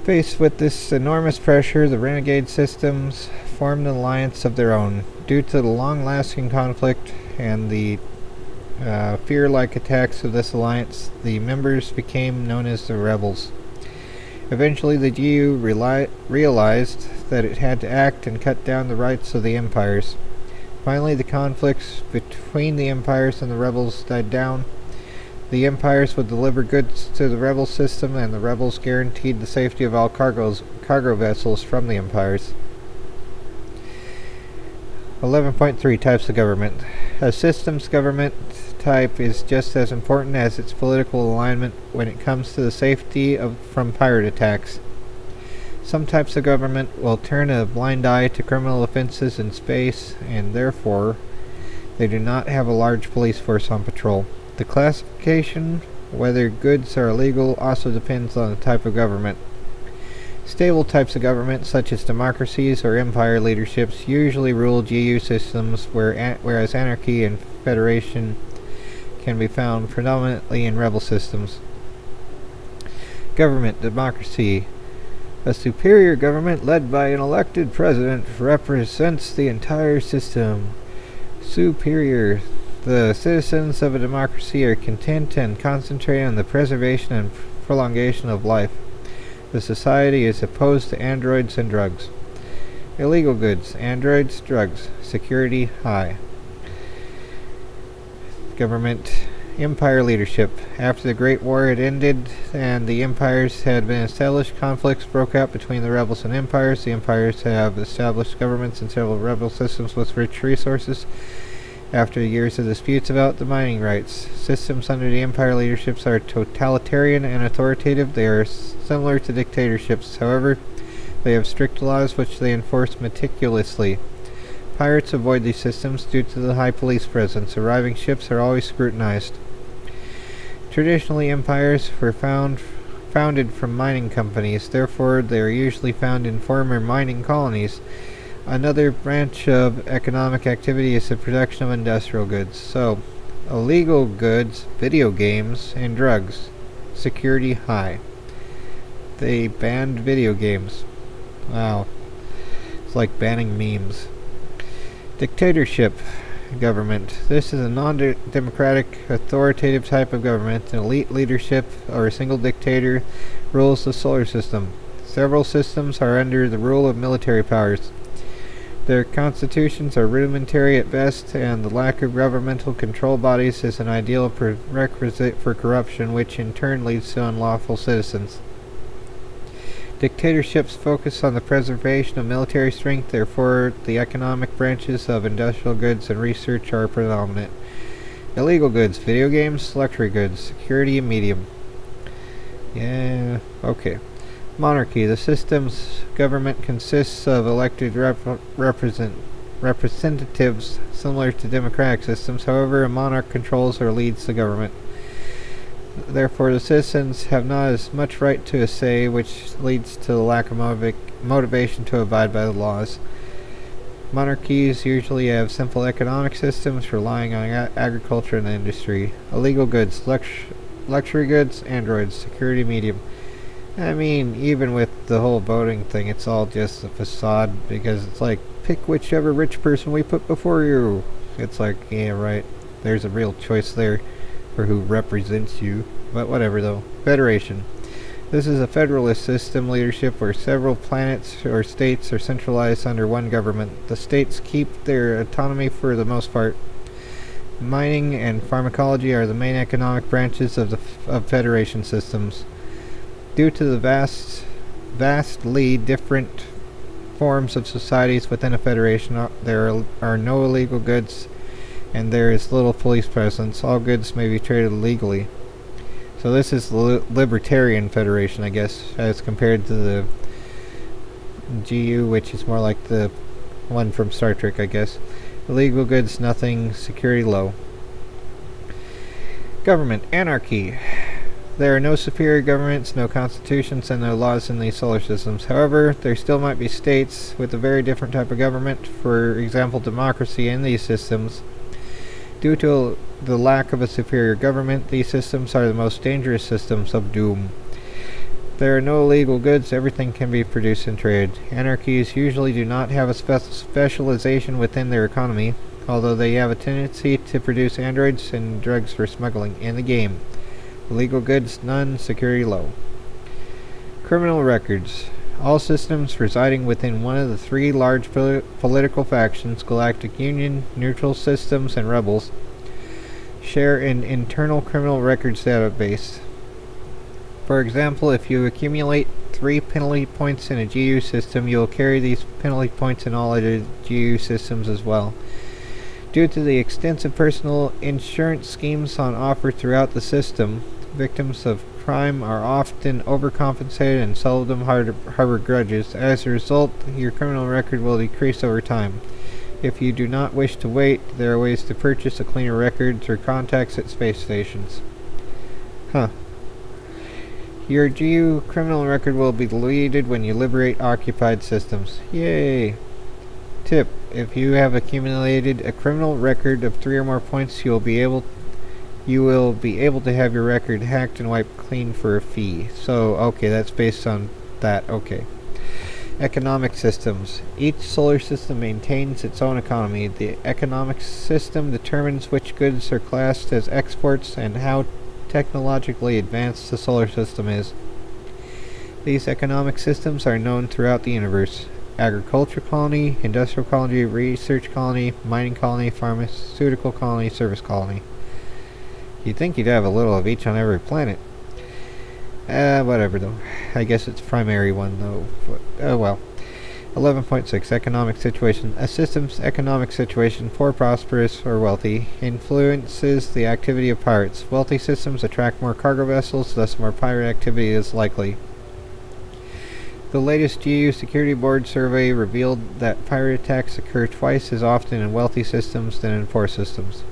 Faced with this enormous pressure, the renegade systems formed an alliance of their own. Due to the long-lasting conflict and the fear-like attacks of this alliance, the members became known as the rebels. Eventually, the GU realized that it had to act and cut down the rights of the empires. Finally, the conflicts between the empires and the rebels died down. The empires would deliver goods to the rebel system, and the rebels guaranteed the safety of all cargo vessels from the empires. 11.3 Types of government. A system's government type is just as important as its political alignment when it comes to the safety from pirate attacks. Some types of government will turn a blind eye to criminal offenses in space, and therefore they do not have a large police force on patrol. The classification, whether goods are illegal, also depends on the type of government. Stable types of government, such as democracies or empire leaderships, usually rule GU systems, whereas anarchy and federation can be found predominantly in rebel systems. Government, democracy. A superior government led by an elected president represents the entire system. Superior. The citizens of a democracy are content and concentrate on the preservation and prolongation of life. The society is opposed to androids and drugs. Illegal goods, androids, drugs. Security high. Government, empire leadership. After the Great War had ended and the empires had been established, conflicts broke out between the rebels and empires. The empires have established governments in several rebel systems with rich resources. After years of disputes about the mining rights, systems under the empire leaderships are totalitarian and authoritative. They are similar to dictatorships. However, they have strict laws which they enforce meticulously. Pirates avoid these systems due to the high police presence. Arriving ships are always scrutinized. Traditionally, empires were founded from mining companies. Therefore, they are usually found in former mining colonies. Another branch of economic activity is the production of industrial goods. So, illegal goods, video games, and drugs. Security high. They banned video games. Wow. It's like banning memes. Dictatorship government. This is a non-democratic, authoritative type of government. An elite leadership or a single dictator rules the solar system. Several systems are under the rule of military powers. Their constitutions are rudimentary at best, and the lack of governmental control bodies is an ideal prerequisite for corruption, which in turn leads to unlawful citizens. Dictatorships focus on the preservation of military strength, therefore the economic branches of industrial goods and research are predominant. Illegal goods, video games, luxury goods, security and medium. Yeah, okay. Monarchy. The system's government consists of elected representatives similar to democratic systems. However, a monarch controls or leads the government. Therefore, the citizens have not as much right to a say, which leads to the lack of motivation to abide by the laws. Monarchies usually have simple economic systems relying on agriculture and industry. Illegal goods, luxury goods, androids, security medium. I mean, even with the whole voting thing, it's all just a facade, because it's like, pick whichever rich person we put before you. It's like, yeah, right, there's a real choice there. or who represents you, but whatever though. Federation. This is a federalist system leadership where several planets or states are centralized under one government. The states keep their autonomy for the most part. Mining and pharmacology are the main economic branches of federation systems. Due to the vastly different forms of societies within a federation, there are no illegal goods and there is little police presence. All goods may be traded legally. So this is the libertarian federation, I guess, as compared to the GU, which is more like the one from Star Trek, I guess. Illegal goods, nothing. Security low. Government. Anarchy. There are no superior governments, no constitutions, and no laws in these solar systems. However, there still might be states with a very different type of government, for example, democracy in these systems. Due to the lack of a superior government, these systems are the most dangerous systems of doom. There are no illegal goods, everything can be produced and traded. Anarchies usually do not have a specialization within their economy, although they have a tendency to produce androids and drugs for smuggling in the game. Illegal goods, none. Security low. Criminal records. All systems residing within one of the three large political factions, Galactic Union, Neutral Systems, and Rebels, share an internal criminal records database. For example, if you accumulate 3 penalty points in a GU system, you will carry these penalty points in all other GU systems as well. Due to the extensive personal insurance schemes on offer throughout the system, victims of crime are often overcompensated and seldom harbor grudges. As a result, your criminal record will decrease over time. If you do not wish to wait, there are ways to purchase a cleaner record through contacts at space stations. Your GU criminal record will be deleted when you liberate occupied systems. Yay! Tip: if you have accumulated a criminal record of 3 or more points, you will be able to have your record hacked and wiped clean for a fee. So, okay, that's based on that. Okay. Economic systems. Each solar system maintains its own economy. The economic system determines which goods are classed as exports and how technologically advanced the solar system is. These economic systems are known throughout the universe. Agriculture colony, industrial colony, research colony, mining colony, pharmaceutical colony, service colony. You'd think you'd have a little of each on every planet. Whatever though. I guess it's primary one though. Oh well. 11.6 Economic situation. A system's economic situation, poor, prosperous, or wealthy, influences the activity of pirates. Wealthy systems attract more cargo vessels, thus more pirate activity is likely. The latest GU Security Board survey revealed that pirate attacks occur twice as often in wealthy systems than in poor systems.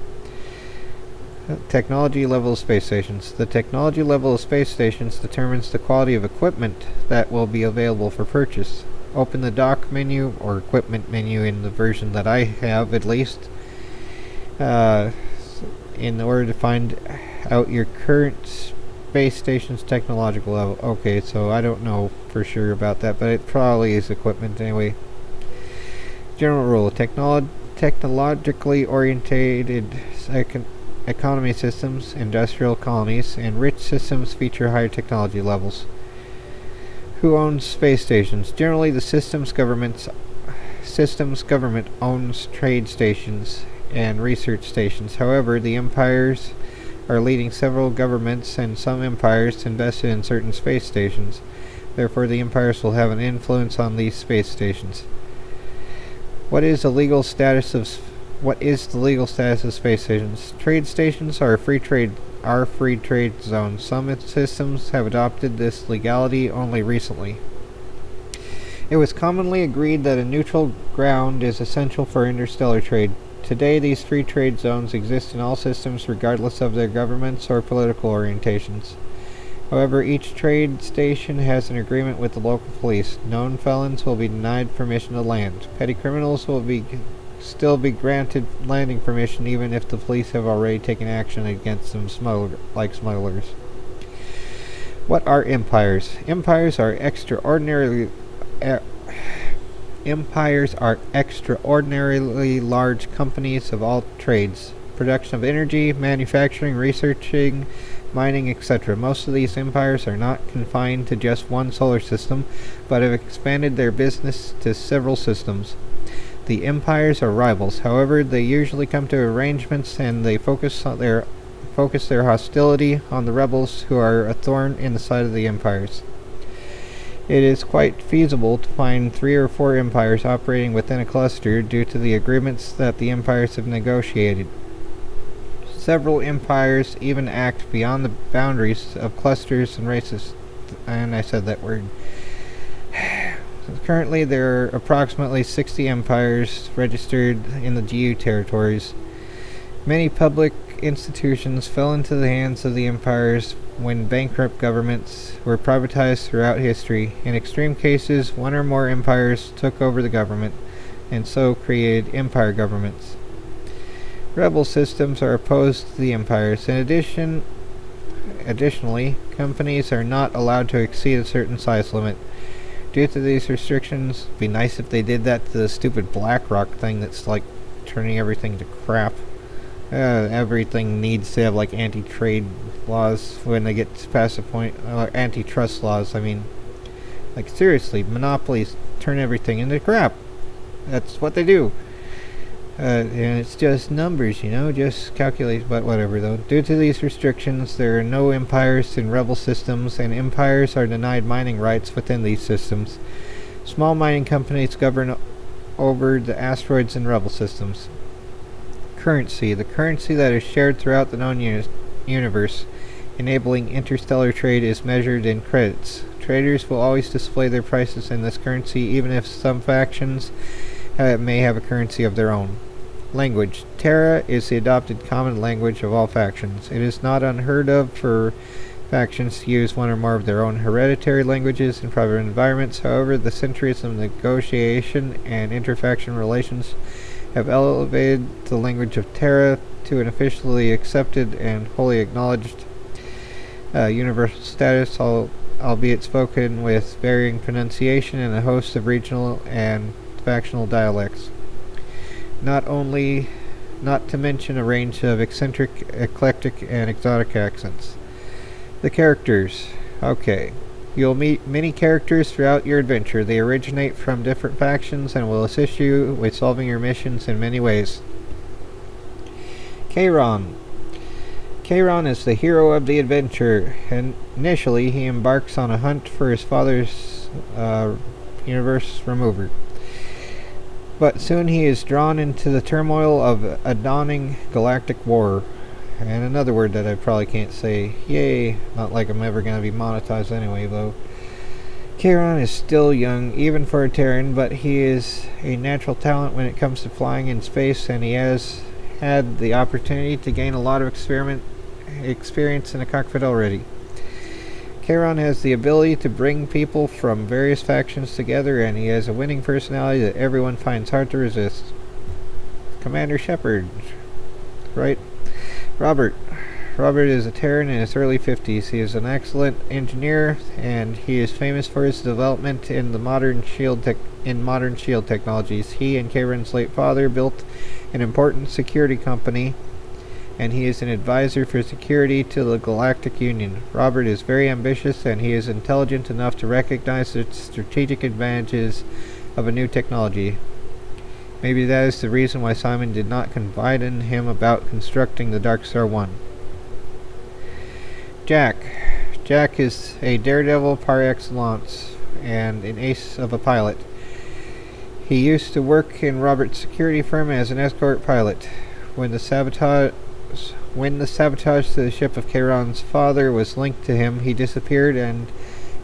Technology level of space stations. The technology level of space stations determines the quality of equipment that will be available for purchase. Open the dock menu, or equipment menu in the version that I have at least, in order to find out your current space station's technological level. Okay, so I don't know for sure about that, but it probably is equipment anyway. General rule. Technologically orientated economy systems, industrial colonies, and rich systems feature higher technology levels. Who owns space stations? Generally, the system's government owns trade stations and research stations. However, the empires are leading several governments and some empires invested in certain space stations. Therefore, the empires will have an influence on these space stations. What is the legal status of space stations? Trade stations are free trade zones. Some systems have adopted this legality only recently. It was commonly agreed that a neutral ground is essential for interstellar trade. Today, these free trade zones exist in all systems regardless of their governments or political orientations. However, each trade station has an agreement with the local police. Known felons will be denied permission to land. Petty criminals will still be granted landing permission even if the police have already taken action against them, like smugglers. What are empires? Empires are extraordinarily large companies of all trades, production of energy, manufacturing, researching, mining, etc. Most of these empires are not confined to just one solar system, but have expanded their business to several systems. The empires are rivals. However, they usually come to arrangements and they focus their hostility on the rebels who are a thorn in the side of the empires. It is quite feasible to find 3 or 4 empires operating within a cluster due to the agreements that the empires have negotiated. Several empires even act beyond the boundaries of clusters and races. And I said that word. Currently, there are approximately 60 empires registered in the GU territories. Many public institutions fell into the hands of the empires when bankrupt governments were privatized throughout history. In extreme cases, one or more empires took over the government, and so created empire governments. Rebel systems are opposed to the empires. Additionally, companies are not allowed to exceed a certain size limit. Due to these restrictions, it'd be nice if they did that to the stupid BlackRock thing that's like turning everything to crap. Everything needs to have like anti-trade laws when they get past the point, antitrust laws. I mean, like seriously, monopolies turn everything into crap. That's what they do. And it's just numbers, just calculate, but whatever though. Due to these restrictions, there are no empires in rebel systems, and empires are denied mining rights within these systems. Small mining companies govern over the asteroids in rebel systems. Currency. The currency that is shared throughout the known universe, enabling interstellar trade, is measured in credits. Traders will always display their prices in this currency, even if some factions may have a currency of their own. Language. Terra is the adopted common language of all factions. It is not unheard of for factions to use one or more of their own hereditary languages in private environments. However, the centuries of negotiation and interfaction relations have elevated the language of Terra to an officially accepted and wholly acknowledged universal status, albeit spoken with varying pronunciation and a host of regional and factional dialects. Not to mention a range of eccentric, eclectic, and exotic accents. The characters. Okay. You'll meet many characters throughout your adventure. They originate from different factions and will assist you with solving your missions in many ways. Kairon. Kairon is the hero of the adventure, and initially he embarks on a hunt for his father's universe remover. But soon he is drawn into the turmoil of a dawning galactic war. And another word that I probably can't say. Yay! Not like I'm ever going to be monetized anyway, though. Kairon is still young, even for a Terran, but he is a natural talent when it comes to flying in space, and he has had the opportunity to gain a lot of experience in a cockpit already. Kairon has the ability to bring people from various factions together, and he has a winning personality that everyone finds hard to resist. Commander Shepard. Right? Robert. Robert is a Terran in his early 50s. He is an excellent engineer, and he is famous for his development in modern shield technologies. He and Kairon's late father built an important security company, and he is an advisor for security to the Galactic Union. Robert is very ambitious, and he is intelligent enough to recognize the strategic advantages of a new technology. Maybe that is the reason why Simon did not confide in him about constructing the DarkStar One. Jack. Jack is a daredevil par excellence and an ace of a pilot. He used to work in Robert's security firm as an escort pilot. When the sabotage to the ship of Kairon's father was linked to him, he disappeared, and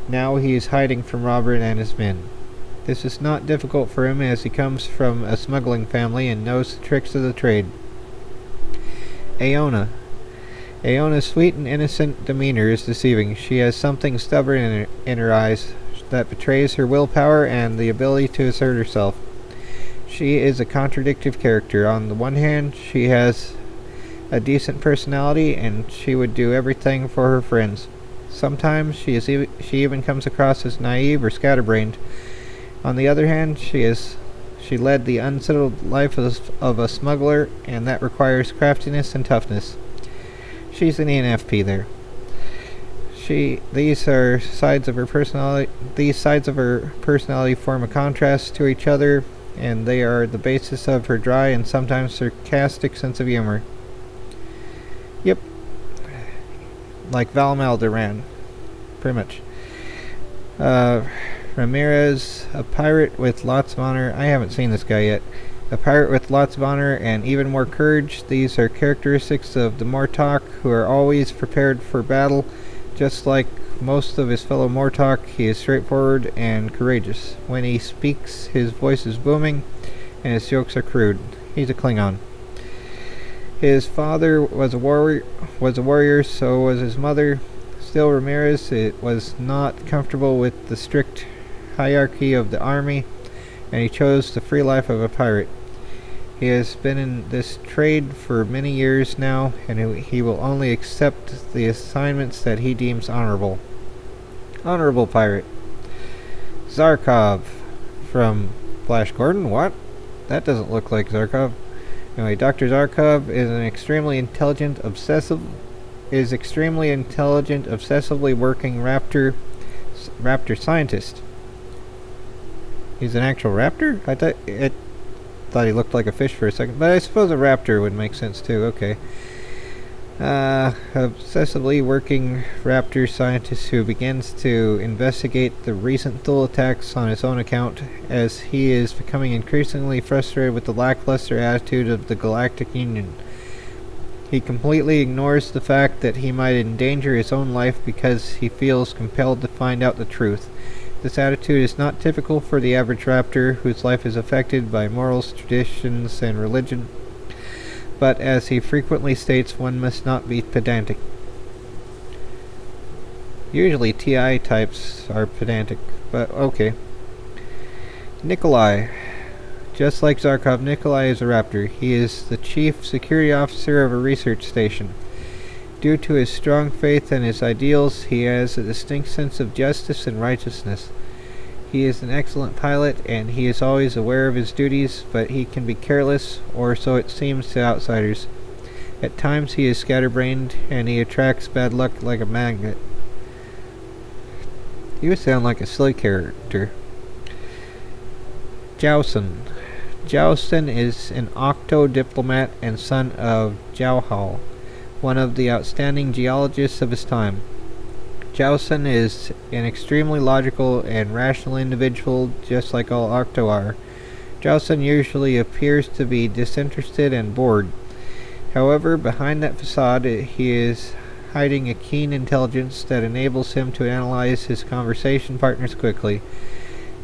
now he is hiding from Robert and his men. This is not difficult for him, as he comes from a smuggling family and knows the tricks of the trade. Aona. Aona's sweet and innocent demeanor is deceiving. She has something stubborn in her eyes that betrays her willpower and the ability to assert herself. She is a contradictive character. On the one hand, she has a decent personality, and she would do everything for her friends. Sometimes she even comes across as naive or scatterbrained. On the other hand, she She led the unsettled life of a smuggler, and that requires craftiness and toughness. She's an ENFP there. These sides of her personality. These sides of her personality form a contrast to each other, and they are the basis of her dry and sometimes sarcastic sense of humor. Yep, like Val Maldoran, pretty much. Ramirez, a pirate with lots of honor. I haven't seen this guy yet. A pirate with lots of honor and even more courage. These are characteristics of the Mortok, who are always prepared for battle. Just like most of his fellow Mortok, he is straightforward and courageous. When he speaks, his voice is booming, and his jokes are crude. He's a Klingon. His father was a warrior, so was his mother. Still, Ramirez was not comfortable with the strict hierarchy of the army, and he chose the free life of a pirate. He has been in this trade for many years now, and he will only accept the assignments that he deems honorable. Honorable pirate. Zarkov from Flash Gordon? What? That doesn't look like Zarkov. Anyway, Dr. Zarkov is an extremely intelligent, obsessively working raptor scientist. He's an actual raptor? I thought he looked like a fish for a second, but I suppose a raptor would make sense too. Okay. Obsessively working raptor scientist who begins to investigate the recent Thule attacks on his own account, as he is becoming increasingly frustrated with the lackluster attitude of the Galactic Union. He completely ignores the fact that he might endanger his own life because he feels compelled to find out the truth. This attitude is not typical for the average raptor, whose life is affected by morals, traditions, and religion. But as he frequently states, one must not be pedantic. Usually TI types are pedantic, but okay. Nikolai. Just like Zarkov, Nikolai is a raptor. He is the chief security officer of a research station. Due to his strong faith and his ideals, he has a distinct sense of justice and righteousness. He is an excellent pilot, and he is always aware of his duties, but he can be careless, or so it seems to outsiders. At times he is scatterbrained, and he attracts bad luck like a magnet. You sound like a silly character. Jowson. Jowson is an octo-diplomat and son of Jowhal, one of the outstanding geologists of his time. Jowson is an extremely logical and rational individual, just like all Octo are. Jowson usually appears to be disinterested and bored. However, behind that facade, he is hiding a keen intelligence that enables him to analyze his conversation partners quickly.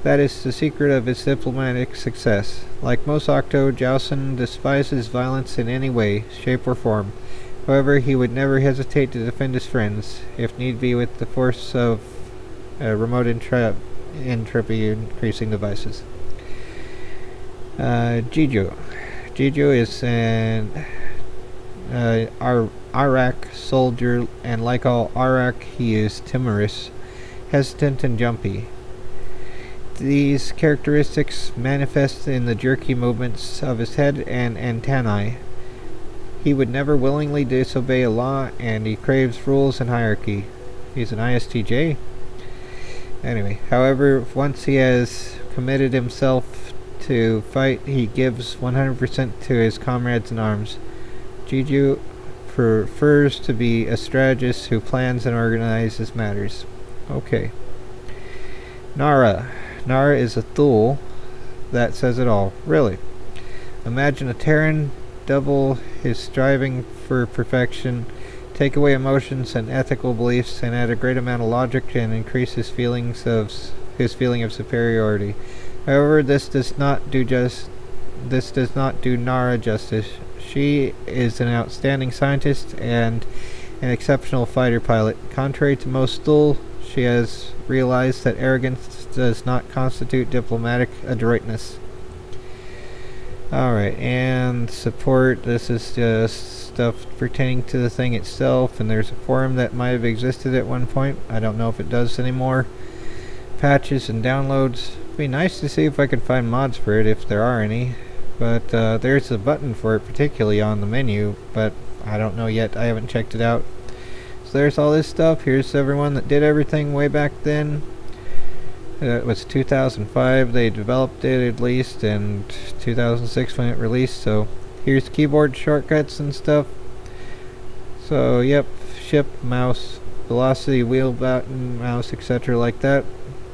That is the secret of his diplomatic success. Like most Octo, Jowson despises violence in any way, shape, or form. However, he would never hesitate to defend his friends, if need be with the force of remote entropy increasing devices. Jijo. Jijo is an Arak soldier, and like all Arak, he is timorous, hesitant, and jumpy. These characteristics manifest in the jerky movements of his head and antennae. He would never willingly disobey a law, and he craves rules and hierarchy. He's an ISTJ? Anyway, however, once he has committed himself to fight, he gives 100% to his comrades in arms. Jiju prefers to be a strategist who plans and organizes matters. Okay. Nara. Nara is a Thule. That says it all. Really. Imagine a Terran, double his striving for perfection, take away emotions and ethical beliefs, and add a great amount of logic and increase his feeling of superiority. However, this does not do Nara justice. She is an outstanding scientist and an exceptional fighter pilot. Contrary to most Thule, she has realized that arrogance does not constitute diplomatic adroitness. Alright, and support. This is just stuff pertaining to the thing itself, and there's a forum that might have existed at one point. I don't know if it does anymore. Patches and downloads. be nice to see if I could find mods for it, if there are any. But there's a button for it particularly on the menu, but I don't know yet. I haven't checked it out. So there's all this stuff. Here's everyone that did everything way back then. It was 2005 they developed it, at least, and 2006 when it released. So here's keyboard shortcuts and stuff. So yep, shift, mouse, velocity, wheel button, mouse, etc. like that.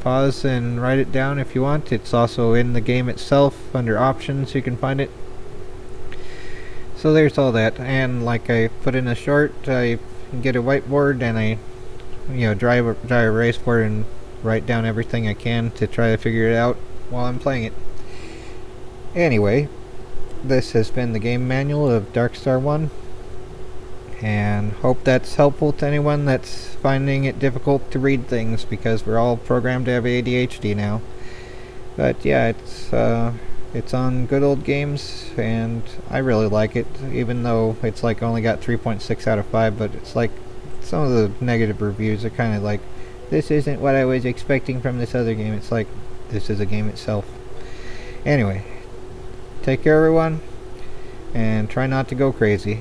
Pause and write it down if you want. It's also in the game itself under options. You can find it. So there's all that. And like I put in a short, I get a whiteboard and I dry erase board and write down everything I can to try to figure it out while I'm playing it. Anyway, this has been the game manual of DarkStar One, and hope that's helpful to anyone that's finding it difficult to read things, because we're all programmed to have ADHD now. But yeah, it's on Good Old Games, and I really like it, even though it's like only got 3.6 out of 5, but it's like some of the negative reviews are kind of like, this isn't what I was expecting from this other game. It's like, this is a game itself. Anyway, take care everyone, and try not to go crazy.